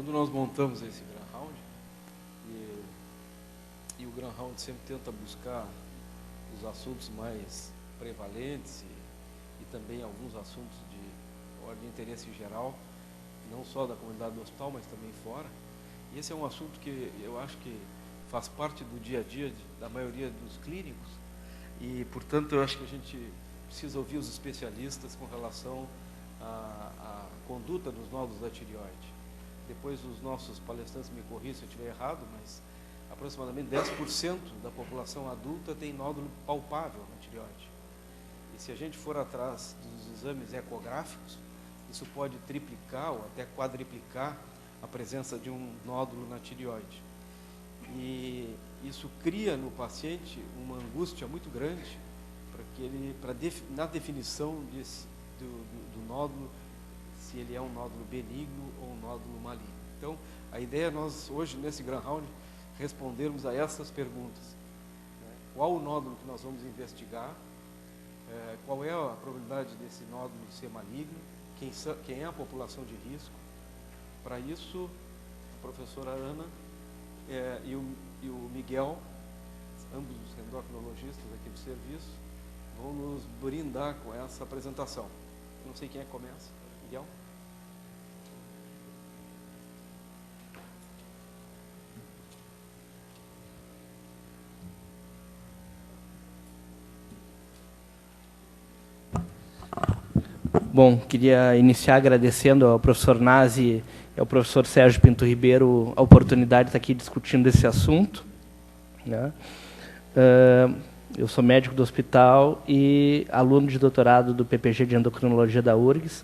Quando nós montamos esse Graham, e o Graham sempre tenta buscar os assuntos mais prevalentes e também alguns assuntos de ordem de interesse geral, não só da comunidade do hospital, mas também fora. E esse é um assunto que eu acho que faz parte do dia a dia da maioria dos clínicos e, portanto, eu acho que a gente precisa ouvir os especialistas com relação à conduta dos nódulos da tireoide. Depois os nossos palestrantes me corrijam se eu estiver errado, mas aproximadamente 10% da população adulta tem nódulo palpável na tireoide. E se a gente for atrás dos exames ecográficos, isso pode triplicar ou até quadriplicar a presença de um nódulo na tireoide. E isso cria no paciente uma angústia muito grande na definição do nódulo, se ele é um nódulo benigno ou um nódulo maligno. Então, a ideia é nós, hoje, nesse Graham, respondermos a essas perguntas. Qual o nódulo que nós vamos investigar? Qual é a probabilidade desse nódulo ser maligno? Quem é a população de risco? Para isso, a professora Ana e o Miguel, ambos os endocrinologistas aqui do serviço, vão nos brindar com essa apresentação. Não sei quem é que começa. Miguel? Bom, queria iniciar agradecendo ao professor Nazi e ao professor Sérgio Pinto Ribeiro a oportunidade de estar aqui discutindo esse assunto, né? Eu sou médico do hospital e aluno de doutorado do PPG de Endocrinologia da URGS,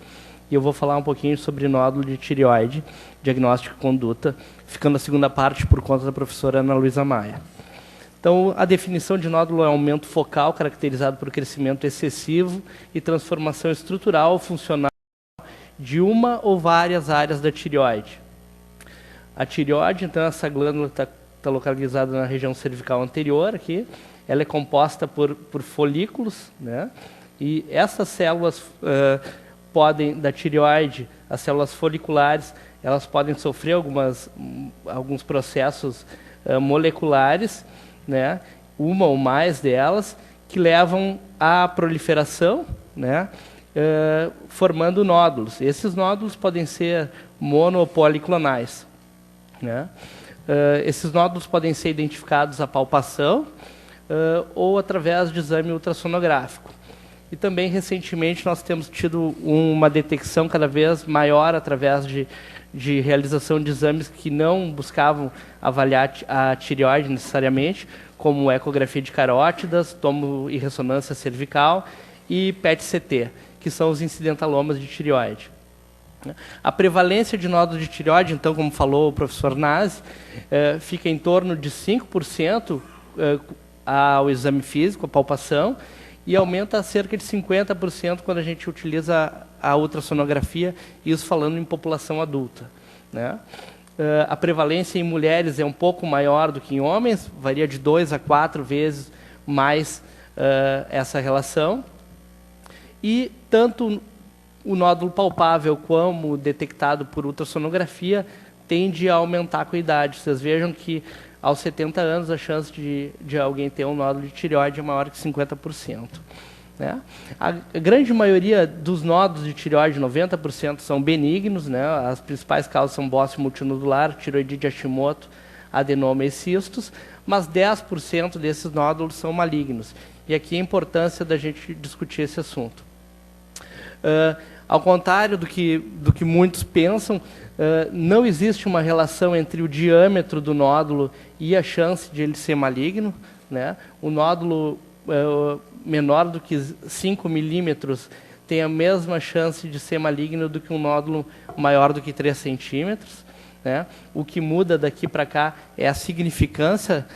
e eu vou falar um pouquinho sobre nódulo de tireoide, diagnóstico e conduta, ficando a segunda parte por conta da professora Ana Luísa Maia. Então, a definição de nódulo é aumento focal caracterizado por crescimento excessivo e transformação estrutural ou funcional de uma ou várias áreas da tireoide. A tireoide, então, essa glândula está localizada na região cervical anterior, aqui. Ela é composta por folículos, né? E essas células da tireoide, as células foliculares, elas podem sofrer alguns processos moleculares, né? Uma ou mais delas, que levam à proliferação, né? Formando nódulos. Esses nódulos podem ser mono ou policlonais, né? Esses nódulos podem ser identificados à palpação ou através de exame ultrassonográfico. E também, recentemente, nós temos tido uma detecção cada vez maior através de realização de exames que não buscavam avaliar a tireoide necessariamente, como ecografia de carótidas, tomo e ressonância cervical e PET-CT, que são os incidentalomas de tireoide. A prevalência de nódulos de tireoide, então, como falou o professor Nazi, fica em torno de 5% ao exame físico, a palpação, e aumenta a cerca de 50% quando a gente utiliza a ultrassonografia, isso falando em população adulta, né? A prevalência em mulheres é um pouco maior do que em homens, varia de 2 a 4 vezes mais essa relação. E tanto o nódulo palpável como detectado por ultrassonografia tende a aumentar com a idade. Vocês vejam que aos 70 anos a chance de alguém ter um nódulo de tireoide é maior que 50%. Né? A grande maioria dos nódulos de tireoide, 90%, são benignos, né? As principais causas são bócio multinodular, tireoidite de Hashimoto, adenoma e cistos, mas 10% desses nódulos são malignos. E aqui a importância da gente discutir esse assunto. Ao contrário do que muitos pensam, não existe uma relação entre o diâmetro do nódulo e a chance de ele ser maligno, né? O nódulo menor do que 5 milímetros tem a mesma chance de ser maligno do que um nódulo maior do que 3 centímetros. Né? O que muda daqui para cá é a significância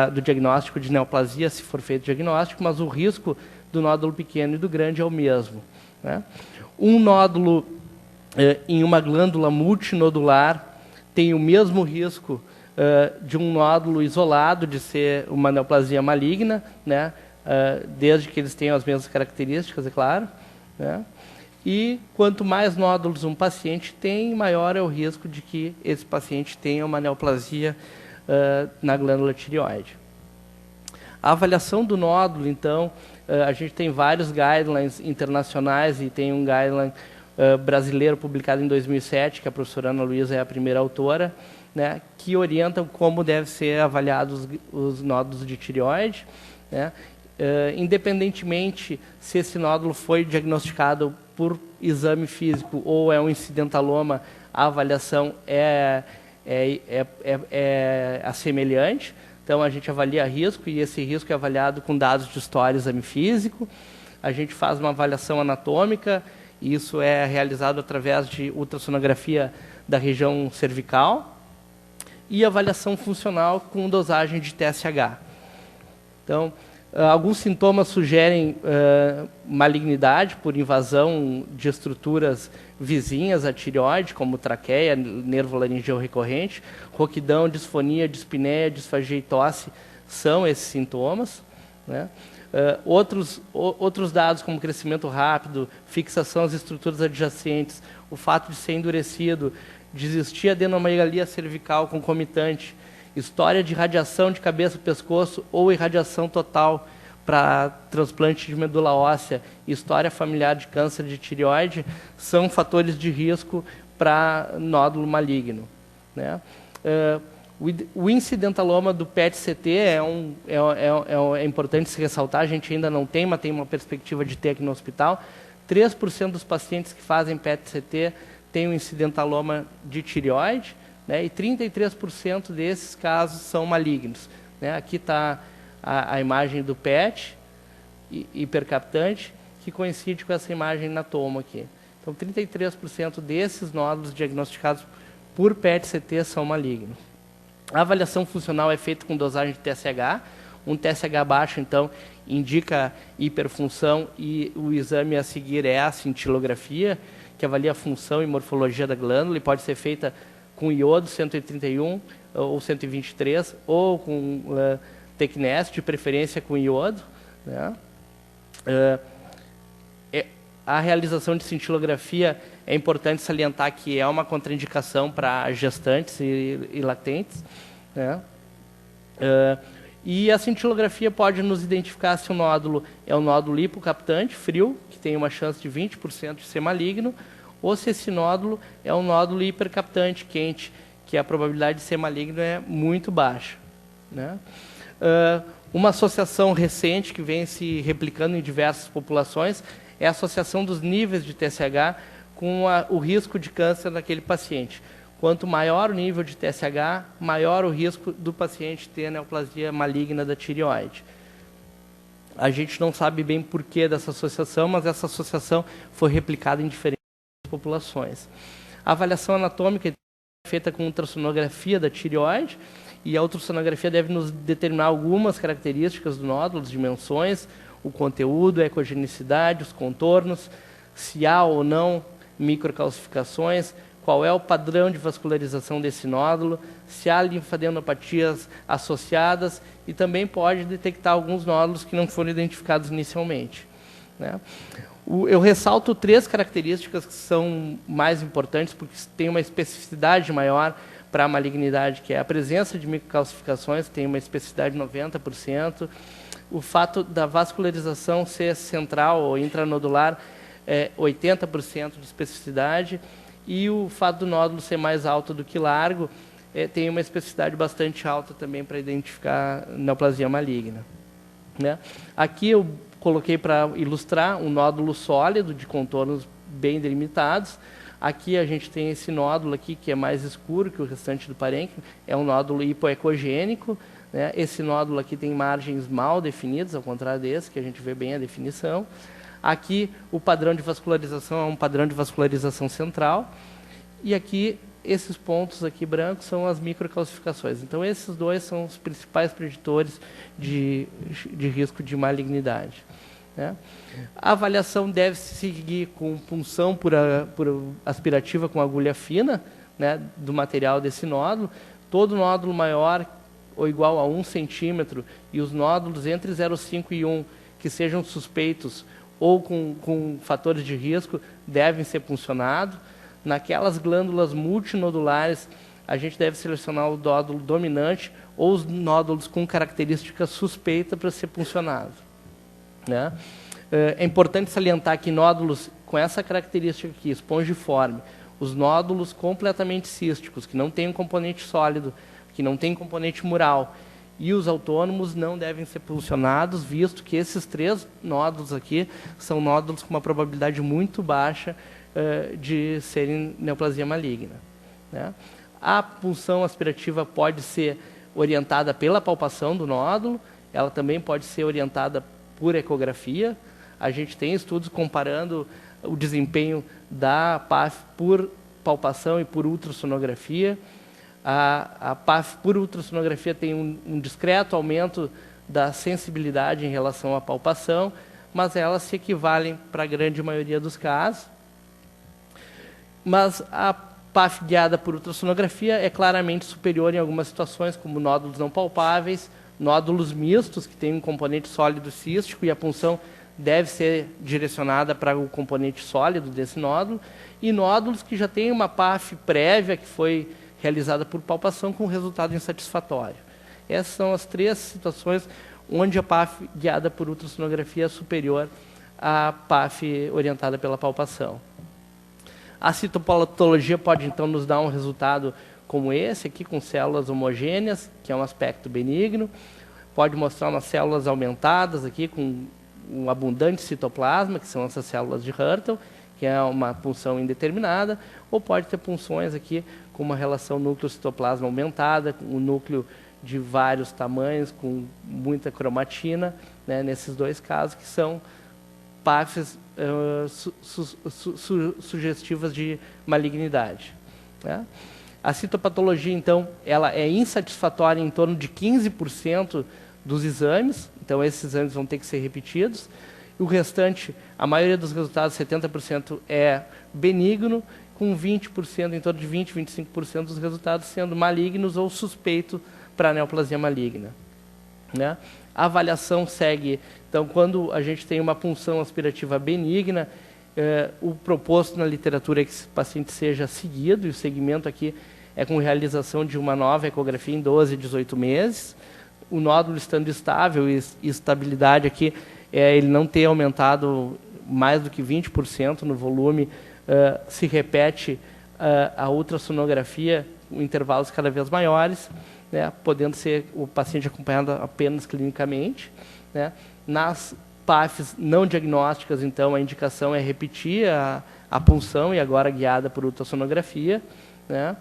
do diagnóstico de neoplasia, se for feito diagnóstico, mas o risco do nódulo pequeno e do grande é o mesmo. Né? Um nódulo em uma glândula multinodular tem o mesmo risco de um nódulo isolado de ser uma neoplasia maligna, né? Desde que eles tenham as mesmas características, é claro. Né? E quanto mais nódulos um paciente tem, maior é o risco de que esse paciente tenha uma neoplasia na glândula tireoide. A avaliação do nódulo, então, a gente tem vários guidelines internacionais e tem um guideline brasileiro publicado em 2007, que a professora Ana Luísa é a primeira autora, né, que orientam como devem ser avaliados os nódulos de tireoide, né, independentemente se esse nódulo foi diagnosticado por exame físico ou é um incidentaloma, a avaliação é assemelhante. Então, a gente avalia risco, e esse risco é avaliado com dados de história e exame físico. A gente faz uma avaliação anatômica, e isso é realizado através de ultrassonografia da região cervical, e avaliação funcional com dosagem de TSH. Então, alguns sintomas sugerem malignidade por invasão de estruturas vizinhas à tireoide, como traqueia, nervo laringeu recorrente, rouquidão, disfonia, dispneia, disfagia e tosse são esses sintomas, né? Outros dados, como crescimento rápido, fixação às estruturas adjacentes, o fato de ser endurecido, de existir adenomegalia cervical concomitante, história de radiação de cabeça, pescoço ou irradiação total para transplante de medula óssea, história familiar de câncer de tireoide, são fatores de risco para nódulo maligno, né? O incidentaloma do PET-CT é importante se ressaltar, a gente ainda não tem, mas tem uma perspectiva de ter aqui no hospital. 3% dos pacientes que fazem PET-CT têm um incidentaloma de tireoide, né, e 33% desses casos são malignos, né? Aqui está a imagem do PET hipercaptante, que coincide com essa imagem na toma aqui. Então, 33% desses nódulos diagnosticados por PET-CT são malignos. A avaliação funcional é feita com dosagem de TSH. Um TSH baixo, então, indica hiperfunção, e o exame a seguir é a cintilografia, que avalia a função e morfologia da glândula, e pode ser feita com iodo 131 ou 123, ou com Tecnes, de preferência com iodo, né? A realização de cintilografia é importante salientar que é uma contraindicação para gestantes e lactentes, né? E a cintilografia pode nos identificar se o nódulo é um nódulo hipocaptante, frio, que tem uma chance de 20% de ser maligno, ou se esse nódulo é um nódulo hipercaptante, quente, que a probabilidade de ser maligno é muito baixa, né? Uma associação recente que vem se replicando em diversas populações é a associação dos níveis de TSH com o risco de câncer naquele paciente. Quanto maior o nível de TSH, maior o risco do paciente ter neoplasia maligna da tireoide. A gente não sabe bem porquê dessa associação, mas essa associação foi replicada em diferentes populações. A avaliação anatômica é feita com ultrassonografia da tireoide, e a ultrassonografia deve nos determinar algumas características do nódulo, as dimensões, o conteúdo, a ecogenicidade, os contornos, se há ou não microcalcificações, qual é o padrão de vascularização desse nódulo, se há linfadenopatias associadas, e também pode detectar alguns nódulos que não foram identificados inicialmente, né? Eu ressalto 3 características que são mais importantes, porque tem uma especificidade maior para a malignidade, que é a presença de microcalcificações, tem uma especificidade de 90%, o fato da vascularização ser central ou intranodular, 80% de especificidade, e o fato do nódulo ser mais alto do que largo, tem uma especificidade bastante alta também para identificar neoplasia maligna, né? Aqui eu coloquei para ilustrar um nódulo sólido de contornos bem delimitados. Aqui a gente tem esse nódulo aqui, que é mais escuro que o restante do parênquima, é um nódulo hipoecogênico, né? Esse nódulo aqui tem margens mal definidas, ao contrário desse, que a gente vê bem a definição. Aqui o padrão de vascularização é um padrão de vascularização central, e aqui esses pontos aqui brancos são as microcalcificações. Então esses dois são os principais preditores de risco de malignidade, né? A avaliação deve se seguir com punção por aspirativa com agulha fina, né, do material desse nódulo. Todo nódulo maior ou igual a 1 centímetro, e os nódulos entre 0,5 e 1 que sejam suspeitos ou com fatores de risco, devem ser puncionados. Naquelas glândulas multinodulares, a gente deve selecionar o nódulo dominante ou os nódulos com característica suspeita para ser puncionado, né? É importante salientar que nódulos com essa característica aqui, espongiforme, os nódulos completamente císticos, que não têm um componente sólido, que não tem componente mural, e os autônomos não devem ser puncionados, visto que esses 3 nódulos aqui são nódulos com uma probabilidade muito baixa de serem neoplasia maligna, né? A punção aspirativa pode ser orientada pela palpação do nódulo, ela também pode ser orientada por ecografia. A gente tem estudos comparando o desempenho da PAF por palpação e por ultrassonografia. A PAF por ultrassonografia tem um discreto aumento da sensibilidade em relação à palpação, mas elas se equivalem para a grande maioria dos casos. Mas a PAF guiada por ultrassonografia é claramente superior em algumas situações, como nódulos não palpáveis, nódulos mistos, que têm um componente sólido cístico, e a punção deve ser direcionada para o componente sólido desse nódulo, e nódulos que já têm uma PAF prévia, que foi realizada por palpação, com resultado insatisfatório. Essas são as 3 situações onde a PAF guiada por ultrassonografia é superior à PAF orientada pela palpação. A citopatologia pode, então, nos dar um resultado como esse aqui, com células homogêneas, que é um aspecto benigno. Pode mostrar umas células aumentadas aqui, com um abundante citoplasma, que são essas células de Hürtel, que é uma punção indeterminada, ou pode ter punções aqui com uma relação núcleo-citoplasma aumentada, com um núcleo de vários tamanhos, com muita cromatina, né, nesses 2 casos, que são PAFs sugestivas de malignidade, né? A citopatologia, então, ela é insatisfatória em torno de 15% dos exames, então esses exames vão ter que ser repetidos. O restante, a maioria dos resultados, 70%, é benigno, com 20%, em torno de 20, 25% dos resultados sendo malignos ou suspeito para neoplasia maligna, né? A avaliação segue, então, quando a gente tem uma punção aspirativa benigna, o proposto na literatura é que esse paciente seja seguido, e o segmento aqui é com realização de uma nova ecografia em 12 a 18 meses. O nódulo estando estável, e estabilidade aqui, ele não ter aumentado mais do que 20% no volume, se repete a ultrassonografia em intervalos cada vez maiores, né, podendo ser o paciente acompanhado apenas clinicamente, né. Nas PAFs não diagnósticas, então, a indicação é repetir a punção, e agora guiada por ultrassonografia, né.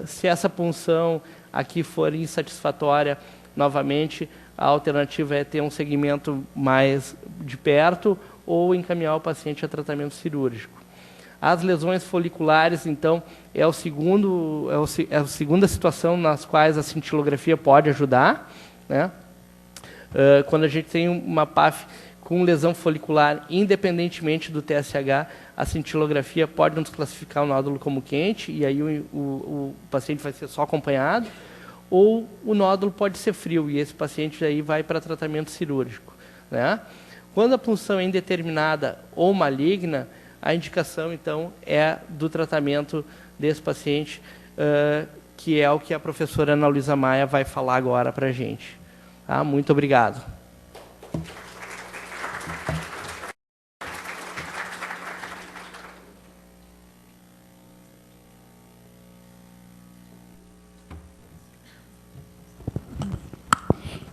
Se essa punção aqui for insatisfatória, novamente, a alternativa é ter um segmento mais de perto ou encaminhar o paciente a tratamento cirúrgico. As lesões foliculares, então, é a segunda situação nas quais a cintilografia pode ajudar, né? Quando a gente tem uma PAF com lesão folicular, independentemente do TSH, a cintilografia pode nos classificar o nódulo como quente, e aí o paciente vai ser só acompanhado, ou o nódulo pode ser frio, e esse paciente aí vai para tratamento cirúrgico, né? Quando a punção é indeterminada ou maligna, a indicação, então, é do tratamento desse paciente, que é o que a professora Ana Luísa Maia vai falar agora para a gente. Tá? Muito obrigado.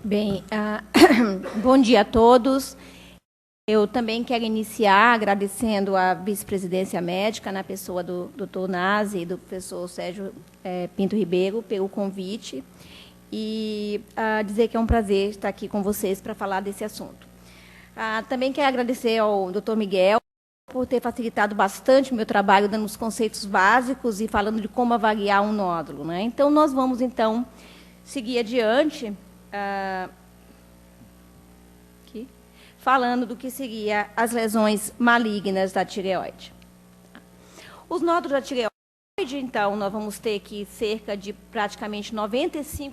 Bem, bom dia a todos. Eu também quero iniciar agradecendo a vice-presidência médica, na pessoa do Dr. Nazi e do professor Sérgio Pinto Ribeiro, pelo convite, e dizer que é um prazer estar aqui com vocês para falar desse assunto. Também quero agradecer ao Dr. Miguel por ter facilitado bastante o meu trabalho, dando os conceitos básicos e falando de como avaliar um nódulo, né? Então, nós vamos, então, seguir adiante, falando do que seria as lesões malignas da tireoide. Os nódulos da tireoide, então, nós vamos ter que cerca de praticamente 95%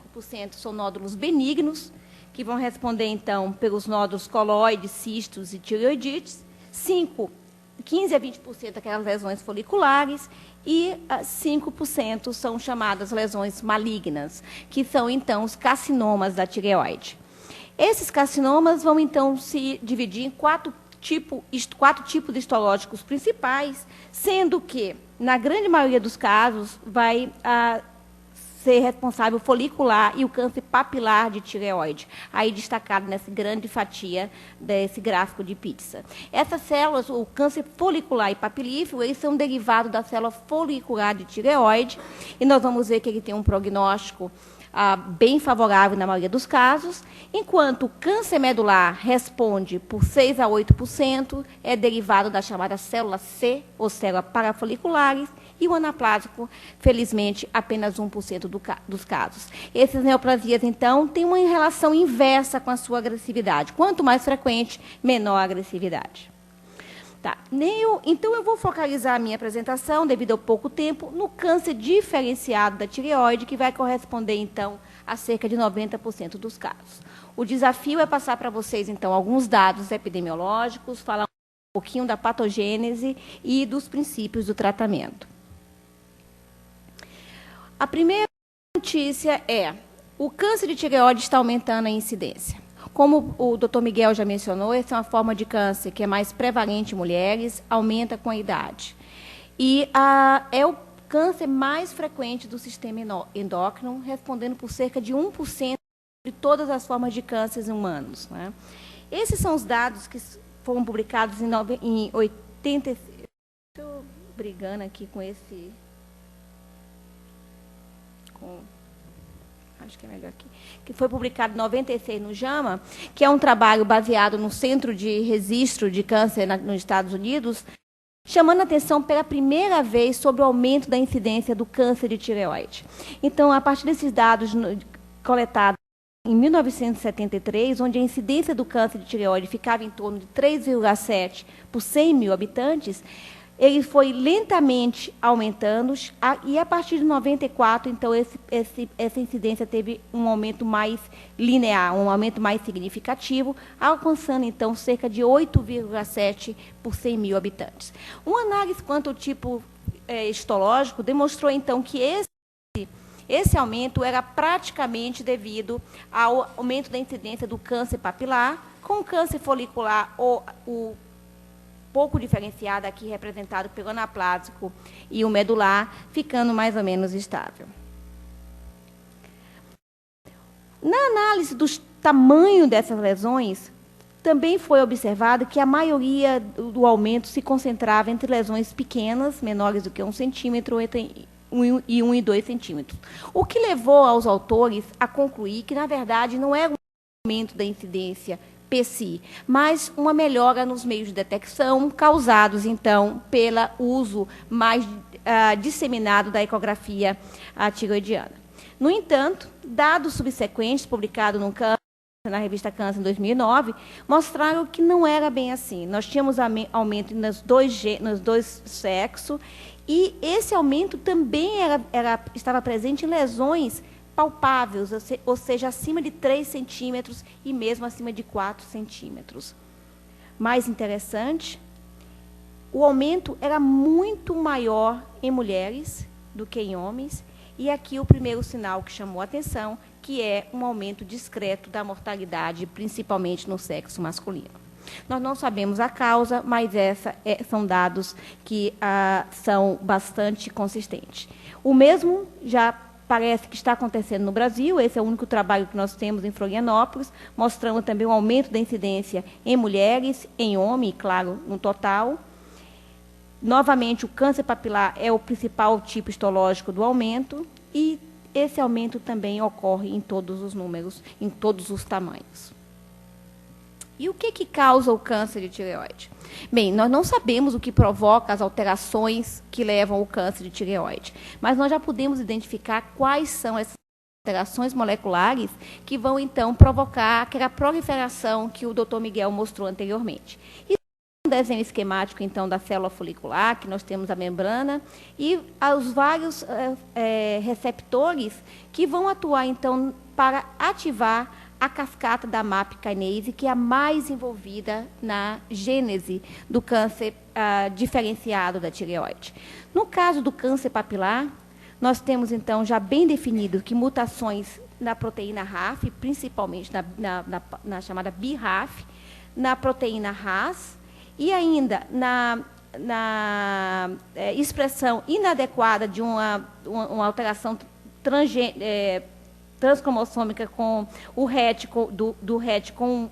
são nódulos benignos, que vão responder, então, pelos nódulos coloides, cistos e tireoidites, 15 a 20% aquelas lesões foliculares, e 5% são chamadas lesões malignas, que são, então, os carcinomas da tireoide. Esses carcinomas vão, então, se dividir em quatro tipos histológicos principais, sendo que, na grande maioria dos casos, vai ser responsável o folicular e o câncer papilar de tireoide, aí destacado nessa grande fatia desse gráfico de pizza. Essas células, o câncer folicular e papilífero, eles são derivados da célula folicular de tireoide, e nós vamos ver que ele tem um prognóstico bem favorável na maioria dos casos, enquanto o câncer medular responde por 6 a 8%, é derivado da chamada célula C, ou células parafoliculares, e o anaplásico, felizmente, apenas 1% dos casos. Essas neoplasias, então, têm uma relação inversa com a sua agressividade. Quanto mais frequente, menor a agressividade. Tá. Então, eu vou focalizar a minha apresentação, devido ao pouco tempo, no câncer diferenciado da tireoide, que vai corresponder, então, a cerca de 90% dos casos. O desafio é passar para vocês, então, alguns dados epidemiológicos, falar um pouquinho da patogênese e dos princípios do tratamento. A primeira notícia é: o câncer de tireoide está aumentando a incidência. Como o Dr. Miguel já mencionou, essa é uma forma de câncer que é mais prevalente em mulheres, aumenta com a idade. E é o câncer mais frequente do sistema endócrino, respondendo por cerca de 1% de todas as formas de cânceres humanos, né? Esses são os dados que foram publicados em 80... Estou brigando aqui com esse... acho que é melhor aqui, que foi publicado em 96 no JAMA, que é um trabalho baseado no Centro de Registro de Câncer nos Estados Unidos, chamando a atenção pela primeira vez sobre o aumento da incidência do câncer de tireoide. Então, a partir desses dados coletados em 1973, onde a incidência do câncer de tireoide ficava em torno de 3,7 por 100 mil habitantes, ele foi lentamente aumentando, e a partir de 94, então, essa incidência teve um aumento mais linear, um aumento mais significativo, alcançando, então, cerca de 8,7 por 100 mil habitantes. Uma análise quanto ao tipo histológico demonstrou, então, que esse aumento era praticamente devido ao aumento da incidência do câncer papilar, com o câncer folicular ou o pouco diferenciado aqui, representado pelo anaplásico e o medular, ficando mais ou menos estável. Na análise do tamanho dessas lesões, também foi observado que a maioria do aumento se concentrava entre lesões pequenas, menores do que 1 centímetro, entre 1 e 2 centímetros. O que levou aos autores a concluir que, na verdade, não era um aumento da incidência PSI, mas uma melhora nos meios de detecção, causados, então, pelo uso mais disseminado da ecografia tireoidiana. No entanto, dados subsequentes, publicados na revista Câncer, em 2009, mostraram que não era bem assim. Nós tínhamos aumento nos dois sexos, e esse aumento também estava presente em lesões palpáveis, ou seja, acima de 3 centímetros e mesmo acima de 4 centímetros. Mais interessante, o aumento era muito maior em mulheres do que em homens, e aqui o primeiro sinal que chamou a atenção, que é um aumento discreto da mortalidade, principalmente no sexo masculino. Nós não sabemos a causa, mas são dados que são bastante consistentes. O mesmo já parece que está acontecendo no Brasil. Esse é o único trabalho que nós temos em Florianópolis, mostrando também um aumento da incidência em mulheres, em homens, claro, no total. Novamente, o câncer papilar é o principal tipo histológico do aumento, e esse aumento também ocorre em todos os números, em todos os tamanhos. E o que causa o câncer de tireoide? Bem, nós não sabemos o que provoca as alterações que levam ao câncer de tireoide, mas nós já podemos identificar quais são essas alterações moleculares que vão, então, provocar aquela proliferação que o Dr. Miguel mostrou anteriormente. E um desenho esquemático, então, da célula folicular, que nós temos a membrana, e os vários receptores que vão atuar, então, para ativar a cascata da MAP kinase, que é a mais envolvida na gênese do câncer diferenciado da tireoide. No caso do câncer papilar, nós temos, então, já bem definido que mutações na proteína RAF, principalmente na chamada BRAF, na proteína RAS, e ainda na expressão inadequada de uma alteração transcromossômica com o RET, do RET com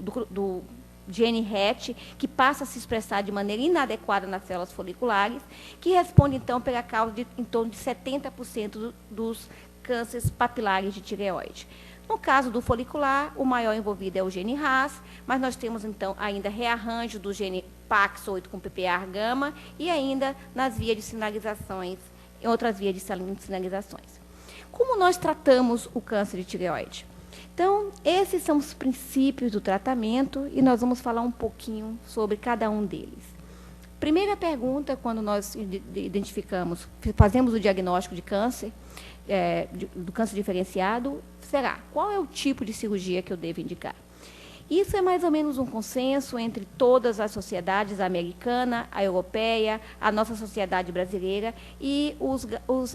do gene RET, que passa a se expressar de maneira inadequada nas células foliculares, que responde, então, pela causa de em torno de 70% dos cânceres papilares de tireoide. No caso do folicular, o maior envolvido é o gene RAS, mas nós temos, então, ainda rearranjo do gene PAX8 com PPAR-gama e ainda nas vias de sinalizações, em outras vias de sinalizações. Como nós tratamos o câncer de tireoide? Então, esses são os princípios do tratamento e nós vamos falar um pouquinho sobre cada um deles. Primeira pergunta, quando nós fazemos o diagnóstico de câncer, do câncer diferenciado, será: qual é o tipo de cirurgia que eu devo indicar? Isso é mais ou menos um consenso entre todas as sociedades, a americana, a europeia, a nossa sociedade brasileira e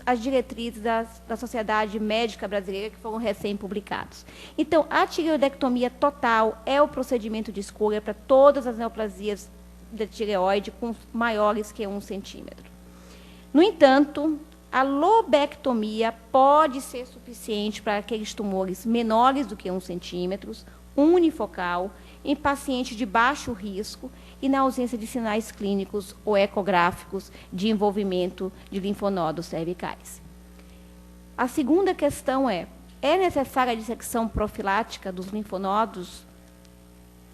as diretrizes da Sociedade Médica Brasileira, que foram recém-publicados. Então, a tireoidectomia total é o procedimento de escolha para todas as neoplasias da tireoide com maiores que 1 centímetro. No entanto, a lobectomia pode ser suficiente para aqueles tumores menores do que 1 centímetro, unifocal, em pacientes de baixo risco e na ausência de sinais clínicos ou ecográficos de envolvimento de linfonodos cervicais. A segunda questão é necessária a dissecção profilática dos linfonodos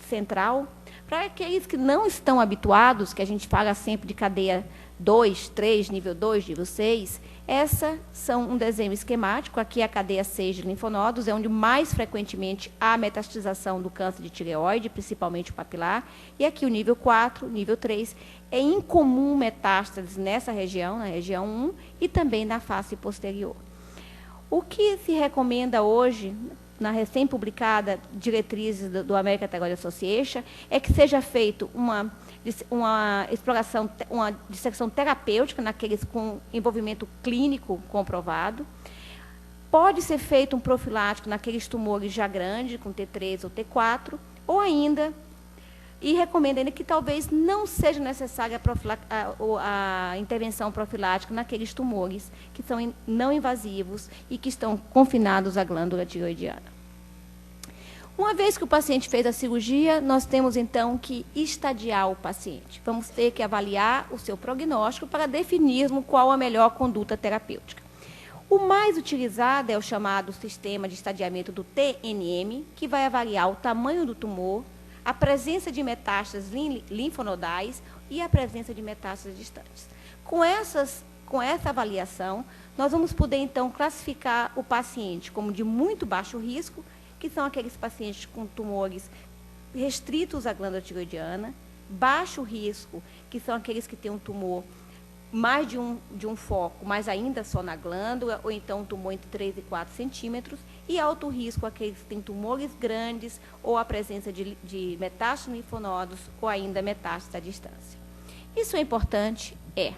central? Para aqueles que não estão habituados, que a gente fala sempre de cadeia 2, 3, nível 2, nível 6, essas são um desenho esquemático. Aqui é a cadeia 6 de linfonodos, é onde mais frequentemente há metastização do câncer de tireoide, principalmente o papilar. E aqui o nível 4, nível 3, é incomum metástase nessa região, na região 1, e também na face posterior. O que se recomenda hoje, na recém-publicada diretrizes do American Thyroid Association, é que seja feito uma exploração, uma dissecção terapêutica naqueles com envolvimento clínico comprovado. Pode ser feito um profilático naqueles tumores já grandes, com T3 ou T4, ou ainda, e recomenda ainda que talvez não seja necessária a intervenção profilática naqueles tumores que são não invasivos e que estão confinados à glândula tireoidiana. Uma vez que o paciente fez a cirurgia, nós temos, então, que estadiar o paciente. Vamos ter que avaliar o seu prognóstico para definirmos qual a melhor conduta terapêutica. O mais utilizado é o chamado sistema de estadiamento do TNM, que vai avaliar o tamanho do tumor, a presença de metástases linfonodais e a presença de metástases distantes. Com essa avaliação, nós vamos poder, então, classificar o paciente como de muito baixo risco, que são aqueles pacientes com tumores restritos à glândula tireoidiana, baixo risco, que são aqueles que têm um tumor mais de um foco, mas ainda só na glândula, ou então um tumor entre 3 e 4 centímetros, e alto risco, aqueles que têm tumores grandes, ou a presença de metástases linfonodos, ou ainda metástases à distância. Isso é importante? É.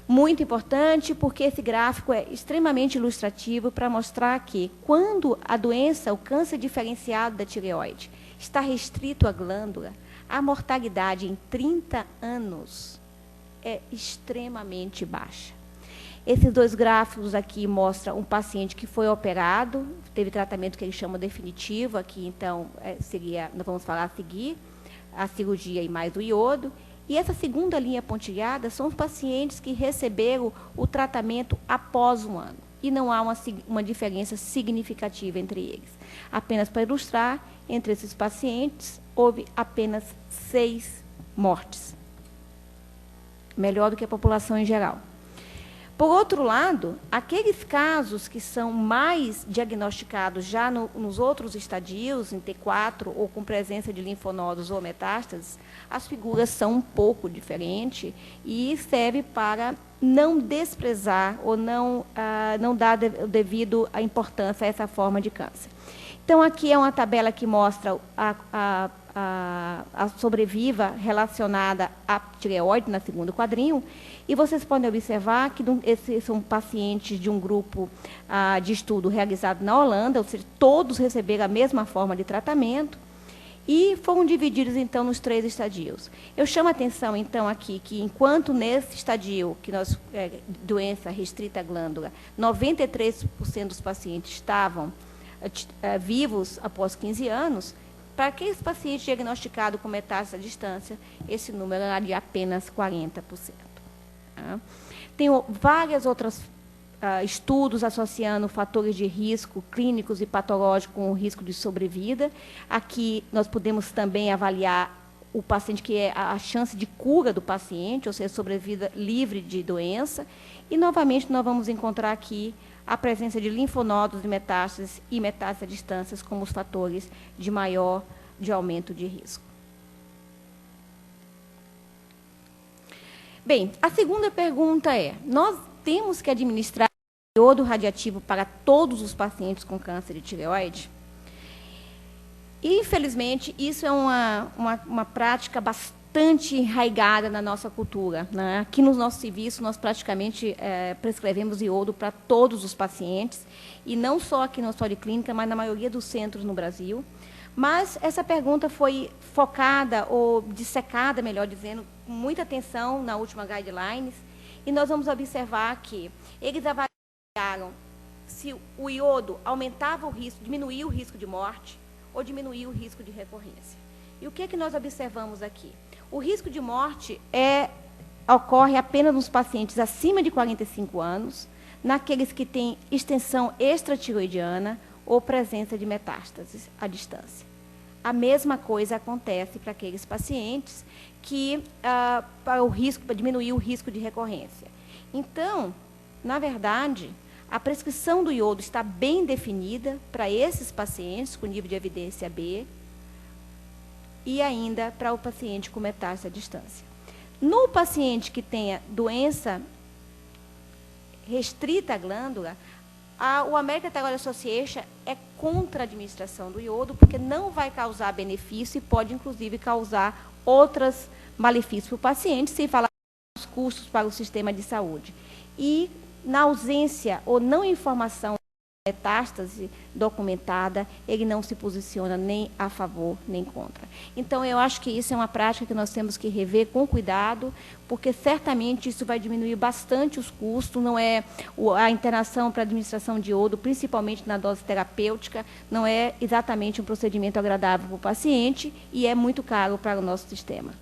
Muito importante, porque esse gráfico é extremamente ilustrativo para mostrar que, quando a doença, o câncer diferenciado da tireoide, está restrito à glândula, a mortalidade em 30 anos é extremamente baixa. Esses dois gráficos aqui mostram um paciente que foi operado, teve tratamento que eles chamam definitivo, aqui, então, nós vamos falar a seguir, a cirurgia e mais o iodo. E essa segunda linha pontilhada são os pacientes que receberam o tratamento após 1 ano. E não há uma diferença significativa entre eles. Apenas para ilustrar, entre esses pacientes, houve apenas 6 mortes. Melhor do que a população em geral. Por outro lado, aqueles casos que são mais diagnosticados já nos outros estadios, em T4, ou com presença de linfonodos ou metástases, as figuras são um pouco diferentes e serve para não desprezar ou não dar devido a importância a essa forma de câncer. Então, aqui é uma tabela que mostra a sobreviva relacionada à tireoide, na segundo quadrinho, e vocês podem observar que esses são pacientes de um grupo de estudo realizado na Holanda, ou seja, todos receberam a mesma forma de tratamento, e foram divididos, então, nos 3 estadios. Eu chamo a atenção, então, aqui, que enquanto nesse estadio, que nós, doença restrita à glândula, 93% dos pacientes estavam vivos após 15 anos, para aqueles pacientes diagnosticados com metástase à distância, esse número era de apenas 40%. Tá? Tem vários outros estudos associando fatores de risco clínicos e patológicos com o risco de sobrevida. Aqui nós podemos também avaliar o paciente, que é a chance de cura do paciente, ou seja, sobrevida livre de doença. E, novamente, nós vamos encontrar aqui a presença de linfonodos de metástases e metástases à distância como os fatores de aumento de risco. Bem, a segunda pergunta é, nós temos que administrar iodo radiativo para todos os pacientes com câncer de tireoide? E, infelizmente, isso é uma prática bastante enraizada na nossa cultura, né? Aqui no nosso serviço, nós praticamente prescrevemos iodo para todos os pacientes, e não só aqui no Hospital de Clínica, mas na maioria dos centros no Brasil. Mas essa pergunta foi focada, ou dissecada, melhor dizendo, com muita atenção na última guidelines, e nós vamos observar que eles avaliaram se o iodo aumentava o risco, diminuía o risco de morte, ou diminuir o risco de recorrência. E o que é que nós observamos aqui? O risco de morte ocorre apenas nos pacientes acima de 45 anos, naqueles que têm extensão extratiroidiana ou presença de metástases à distância. A mesma coisa acontece para aqueles pacientes que, para diminuir o risco de recorrência. Então, na verdade, a prescrição do iodo está bem definida para esses pacientes com nível de evidência B e ainda para o paciente com metástase à distância. No paciente que tenha doença restrita à glândula, o American Thyroid Association é contra a administração do iodo, porque não vai causar benefício e pode, inclusive, causar outros malefícios para o paciente, sem falar dos custos para o sistema de saúde. E, na ausência ou não informação da metástase documentada, ele não se posiciona nem a favor nem contra. Então, eu acho que isso é uma prática que nós temos que rever com cuidado, porque certamente isso vai diminuir bastante os custos, não é a internação para administração de iodo, principalmente na dose terapêutica, não é exatamente um procedimento agradável para o paciente e é muito caro para o nosso sistema.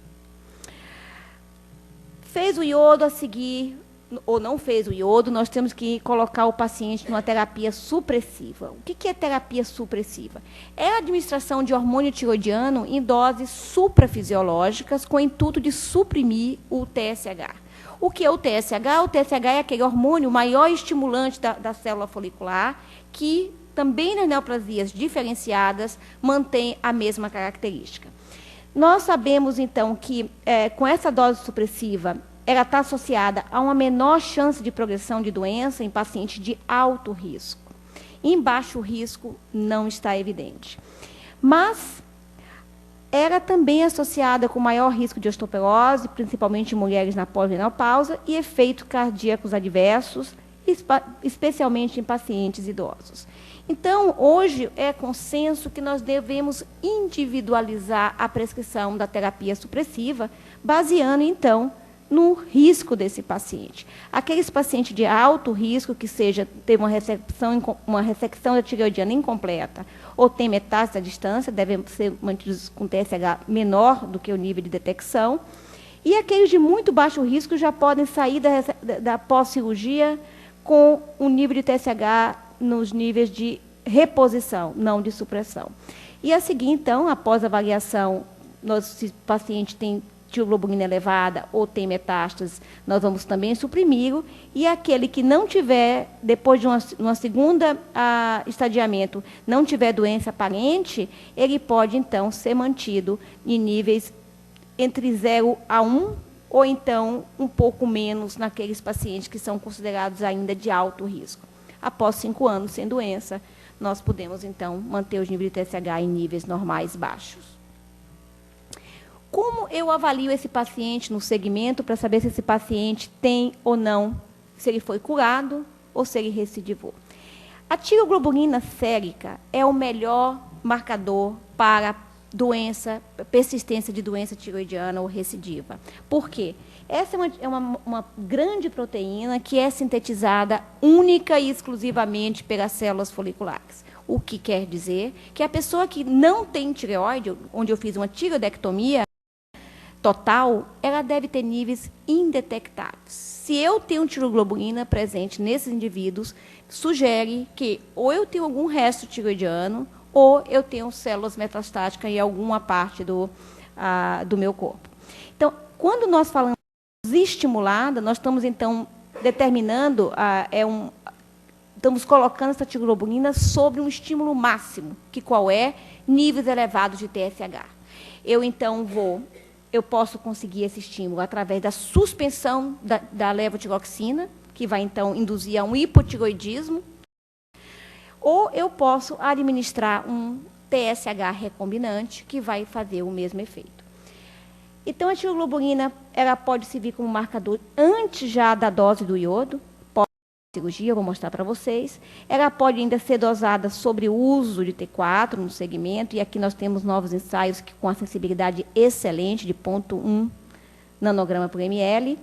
Fez o iodo, a seguir, ou não fez o iodo, nós temos que colocar o paciente numa terapia supressiva. O que é terapia supressiva? É a administração de hormônio tiroidiano em doses suprafisiológicas com o intuito de suprimir o TSH. O que é o TSH? O TSH é aquele hormônio maior estimulante da célula folicular, que também nas neoplasias diferenciadas mantém a mesma característica. Nós sabemos, então, que com essa dose supressiva, ela está associada a uma menor chance de progressão de doença em pacientes de alto risco. Em baixo risco, não está evidente. Mas era também associada com maior risco de osteoporose, principalmente em mulheres na pós-menopausa, e efeitos cardíacos adversos, especialmente em pacientes idosos. Então, hoje é consenso que nós devemos individualizar a prescrição da terapia supressiva, baseando, então, no risco desse paciente. Aqueles pacientes de alto risco, que teve uma ressecção da tireoidiana incompleta, ou tem metástase à distância, devem ser mantidos com TSH menor do que o nível de detecção, e aqueles de muito baixo risco já podem sair da pós-cirurgia com um nível de TSH nos níveis de reposição, não de supressão. E a seguir, então, após a avaliação, se o paciente tem tiroglobulina elevada ou tem metástases, nós vamos também suprimi-lo, e aquele que não tiver, depois de uma segunda estadiamento, não tiver doença aparente, ele pode, então, ser mantido em níveis entre 0 a 1, ou então um pouco menos naqueles pacientes que são considerados ainda de alto risco. Após 5 anos sem doença, nós podemos, então, manter os níveis de TSH em níveis normais baixos. Como eu avalio esse paciente no segmento para saber se esse paciente tem ou não, se ele foi curado ou se ele recidivou? A tiroglobulina sérica é o melhor marcador para persistência de doença tiroidiana ou recidiva. Por quê? Essa é uma grande proteína que é sintetizada única e exclusivamente pelas células foliculares. O que quer dizer que a pessoa que não tem tireoide, onde eu fiz uma tireoidectomia total, ela deve ter níveis indetectáveis. Se eu tenho tiroglobulina presente nesses indivíduos, sugere que ou eu tenho algum resto tiroidiano ou eu tenho células metastáticas em alguma parte do meu corpo. Então, quando nós falamos estimulada, nós estamos, então, determinando, estamos colocando essa tiroglobulina sobre um estímulo máximo, que qual é? Níveis elevados de TSH. Então, eu posso conseguir esse estímulo através da suspensão da levotiroxina, que vai, então, induzir a um hipotiroidismo, ou eu posso administrar um TSH recombinante, que vai fazer o mesmo efeito. Então, a tiroglobulina ela pode servir como marcador antes já da dose do iodo, pós-cirurgia, eu vou mostrar para vocês. Ela pode ainda ser dosada sobre o uso de T4 no segmento, e aqui nós temos novos ensaios com a sensibilidade excelente de 0,1 nanograma por ml.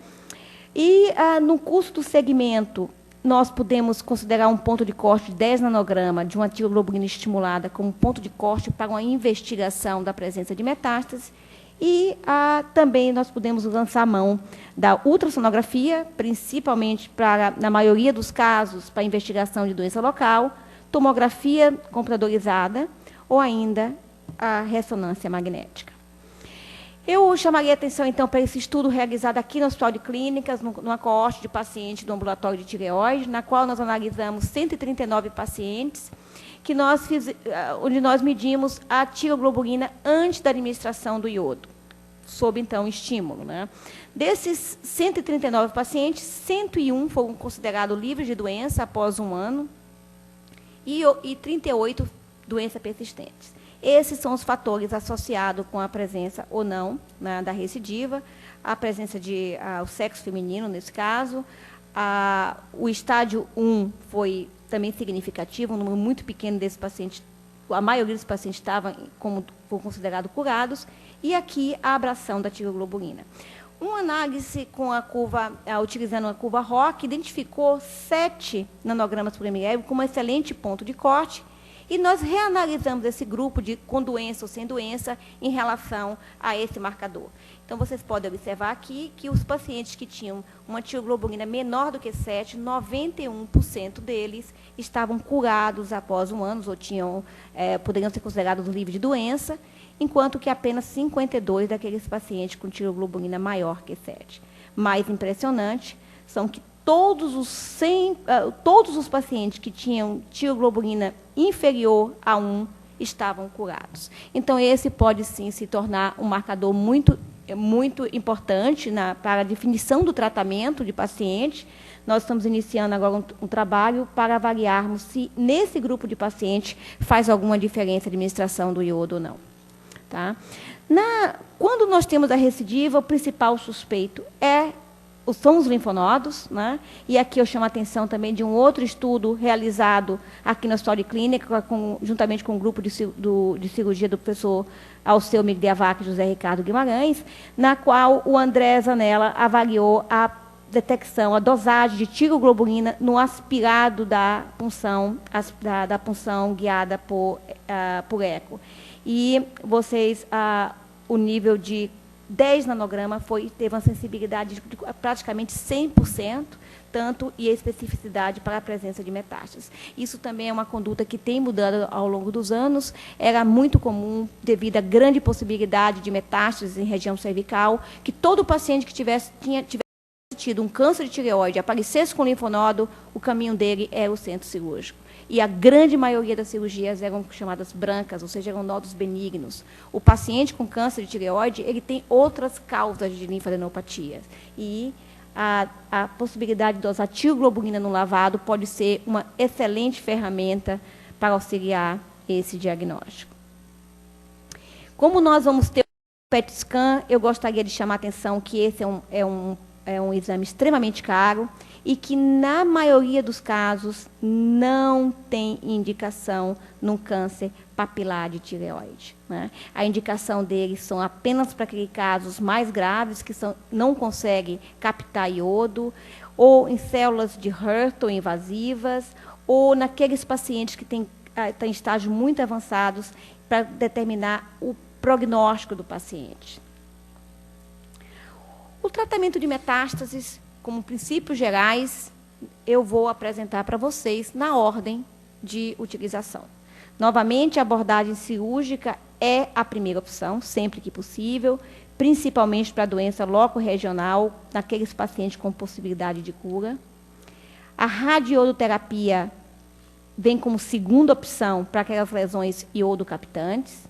E no curso do segmento, nós podemos considerar um ponto de corte de 10 nanogramas de uma tiroglobulina estimulada como ponto de corte para uma investigação da presença de metástase. E também nós podemos lançar mão da ultrassonografia, principalmente para, na maioria dos casos, para investigação de doença local, tomografia computadorizada ou ainda a ressonância magnética. Eu chamaria a atenção, então, para esse estudo realizado aqui no Hospital de Clínicas, numa coorte de pacientes do ambulatório de tireoide, na qual nós analisamos 139 pacientes, onde nós medimos a tiroglobulina antes da administração do iodo, sob, então, estímulo. Desses 139 pacientes, 101 foram considerados livres de doença após 1 ano e 38 doenças persistentes. Esses são os fatores associados com a presença ou não da recidiva, a presença o sexo feminino, nesse caso, o estádio 1 foi também significativo, um número muito pequeno desses pacientes, a maioria dos pacientes foram considerados curados, e aqui a abração da tiroglobulina. Uma análise com utilizando a curva ROC identificou 7 nanogramas por ml como um excelente ponto de corte, e nós reanalisamos esse grupo com doença ou sem doença em relação a esse marcador. Então, vocês podem observar aqui que os pacientes que tinham uma tiroglobulina menor do que 7, 91% deles estavam curados após 1 ano, ou poderiam ser considerados livres de doença, enquanto que apenas 52 daqueles pacientes com tiroglobulina maior que 7. Mais impressionante são que todos os pacientes que tinham tiroglobulina inferior a 1 estavam curados. Então, esse pode, sim, se tornar um marcador muito importante para a definição do tratamento de paciente. Nós estamos iniciando agora um trabalho para avaliarmos se, nesse grupo de pacientes, faz alguma diferença a administração do iodo ou não. Tá? Quando nós temos a recidiva, o principal suspeito são os linfonodos, e aqui eu chamo a atenção também de um outro estudo realizado aqui no Hospital de Clínica, juntamente com o grupo de cirurgia do professor Alceu Migdiavac e José Ricardo Guimarães, na qual o André Zanella avaliou a detecção, a dosagem de tiroglobulina no aspirado da punção guiada por eco. E o nível de 10 nanogramas teve uma sensibilidade de praticamente 100%, e a especificidade para a presença de metástases. Isso também é uma conduta que tem mudado ao longo dos anos. Era muito comum, devido à grande possibilidade de metástases em região cervical, que todo paciente que tivesse tido um câncer de tireoide, aparecesse com linfonodo, o caminho dele era o centro cirúrgico. E a grande maioria das cirurgias eram chamadas brancas, ou seja, eram nódulos benignos. O paciente com câncer de tireoide, ele tem outras causas de linfadenopatias. E a possibilidade de dosar tiroglobulina no lavado pode ser uma excelente ferramenta para auxiliar esse diagnóstico. Como nós vamos ter o PET scan, eu gostaria de chamar a atenção que esse é um exame extremamente caro e que, na maioria dos casos, não tem indicação num câncer papilar de tireoide, né? A indicação deles são apenas para aqueles casos mais graves, que não conseguem captar iodo, ou em células de Hurton invasivas, ou naqueles pacientes que têm em estágios muito avançados, para determinar o prognóstico do paciente. O tratamento de metástases, como princípios gerais, eu vou apresentar para vocês na ordem de utilização. Novamente, a abordagem cirúrgica é a primeira opção, sempre que possível, principalmente para a doença loco-regional, naqueles pacientes com possibilidade de cura. A radioterapia vem como segunda opção para aquelas lesões iodocapitantes.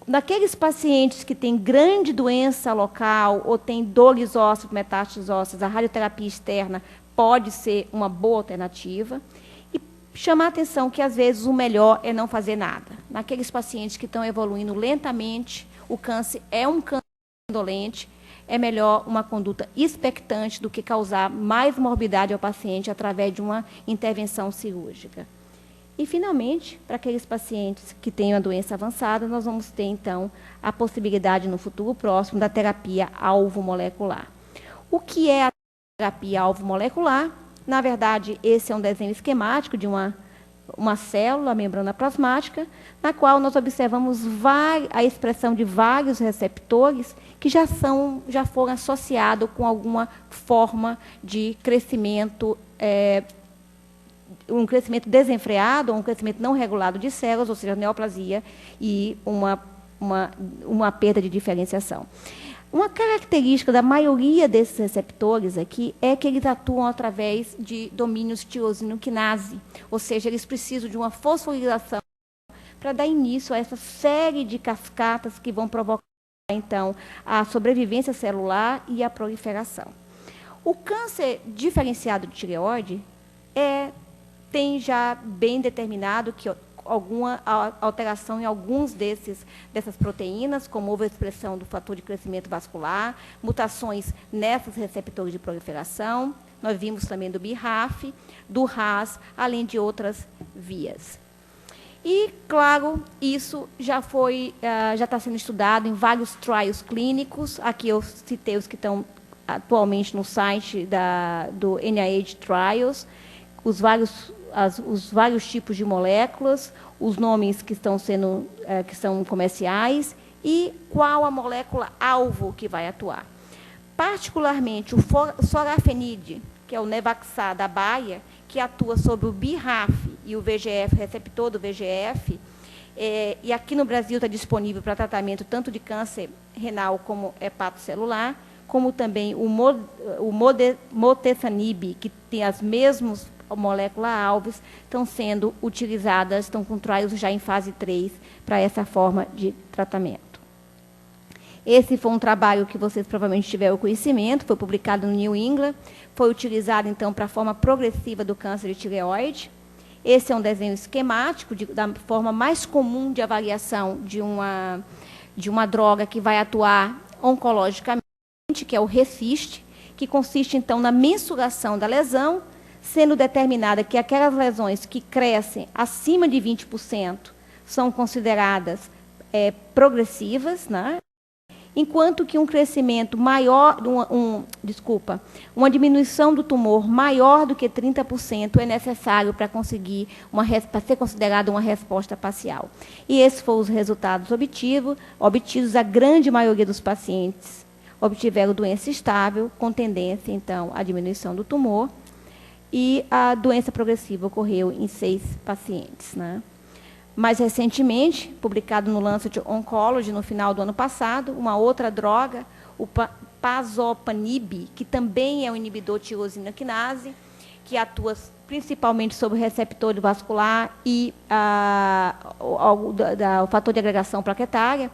Naqueles pacientes que têm grande doença local ou têm dores ósseas, metástases ósseas, a radioterapia externa pode ser uma boa alternativa. E chamar a atenção que, às vezes, o melhor é não fazer nada. Naqueles pacientes que estão evoluindo lentamente, o câncer é um câncer indolente, é melhor uma conduta expectante do que causar mais morbidade ao paciente através de uma intervenção cirúrgica. E, finalmente, para aqueles pacientes que têm uma doença avançada, nós vamos ter, então, a possibilidade, no futuro próximo, da terapia alvo molecular. O que é a terapia alvo molecular? Na verdade, esse é um desenho esquemático de uma célula, a membrana plasmática, na qual nós observamos a expressão de vários receptores que já foram associados com alguma forma de crescimento, um crescimento desenfreado, ou um crescimento não regulado de células, ou seja, neoplasia e uma perda de diferenciação. Uma característica da maioria desses receptores aqui é que eles atuam através de domínios tirosina-quinase, ou seja, eles precisam de uma fosforilação para dar início a essa série de cascatas que vão provocar, então, a sobrevivência celular e a proliferação. O câncer diferenciado de tireoide tem já bem determinado que alguma alteração em alguns dessas proteínas, como overexpressão do fator de crescimento vascular, mutações nesses receptores de proliferação. Nós vimos também do BRAF, do RAS, além de outras vias. E, claro, isso já está sendo estudado em vários trials clínicos. Aqui eu citei os que estão atualmente no site do NIH Trials, os vários tipos de moléculas, os nomes que são comerciais e qual a molécula-alvo que vai atuar. Particularmente, o sorafenib, que é o Nevaxar da Baia, que atua sobre o BRAF e o VEGF, receptor do VEGF, e aqui no Brasil está disponível para tratamento tanto de câncer renal como hepatocelular, como também o motesanib, que tem as mesmas moléculas-alvos, estão sendo utilizadas, estão com trials já em fase 3 para essa forma de tratamento. Esse foi um trabalho que vocês provavelmente tiveram conhecimento, foi publicado no New England, foi utilizado, então, para a forma progressiva do câncer de tireoide. Esse é um desenho esquemático da forma mais comum de avaliação de uma droga que vai atuar oncologicamente, que é o RECIST, que consiste, então, na mensuração da lesão, sendo determinada que aquelas lesões que crescem acima de 20% são consideradas progressivas, né? Enquanto que um crescimento maior, uma diminuição do tumor maior do que 30% é necessário para ser considerada uma resposta parcial. E esses foram os resultados obtidos. A grande maioria dos pacientes obtiveram doença estável, com tendência, então, à diminuição do tumor, e a doença progressiva ocorreu em 6 pacientes, né? Mais recentemente, publicado no Lancet Oncology, no final do ano passado, uma outra droga, o pazopanib, que também é um inibidor de tirosina-quinase, que atua principalmente sobre o receptor vascular e o fator de agregação plaquetária,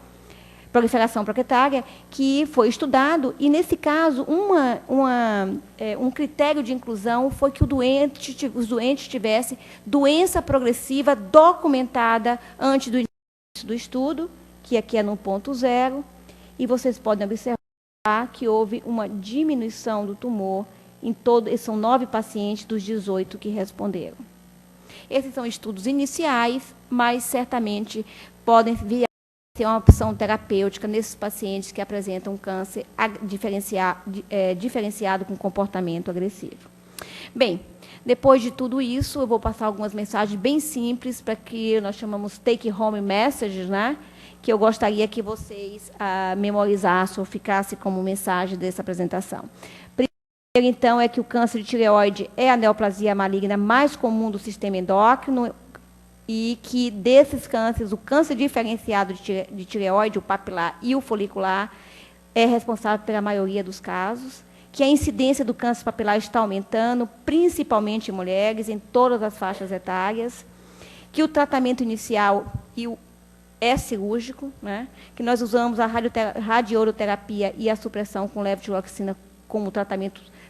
proliferação plaquetária, que foi estudado, e, nesse caso, um critério de inclusão foi que os doentes tivessem doença progressiva documentada antes do início do estudo, que aqui é no ponto 0, e vocês podem observar que houve uma diminuição do tumor em são 9 pacientes dos 18 que responderam. Esses são estudos iniciais, mas certamente podem vir a ser uma opção terapêutica nesses pacientes que apresentam câncer diferenciado com comportamento agressivo. Bem, depois de tudo isso, eu vou passar algumas mensagens bem simples para que nós chamamos take-home messages, né? Que eu gostaria que vocês memorizassem ou ficassem como mensagem dessa apresentação. Primeiro, então, é que o câncer de tireoide é a neoplasia maligna mais comum do sistema endócrino e que, desses cânceres, o câncer diferenciado de tireoide, o papilar e o folicular, é responsável pela maioria dos casos, que a incidência do câncer papilar está aumentando, principalmente em mulheres, em todas as faixas etárias, que o tratamento inicial é cirúrgico, né? Que nós usamos a radioterapia e a supressão com levotiroxina como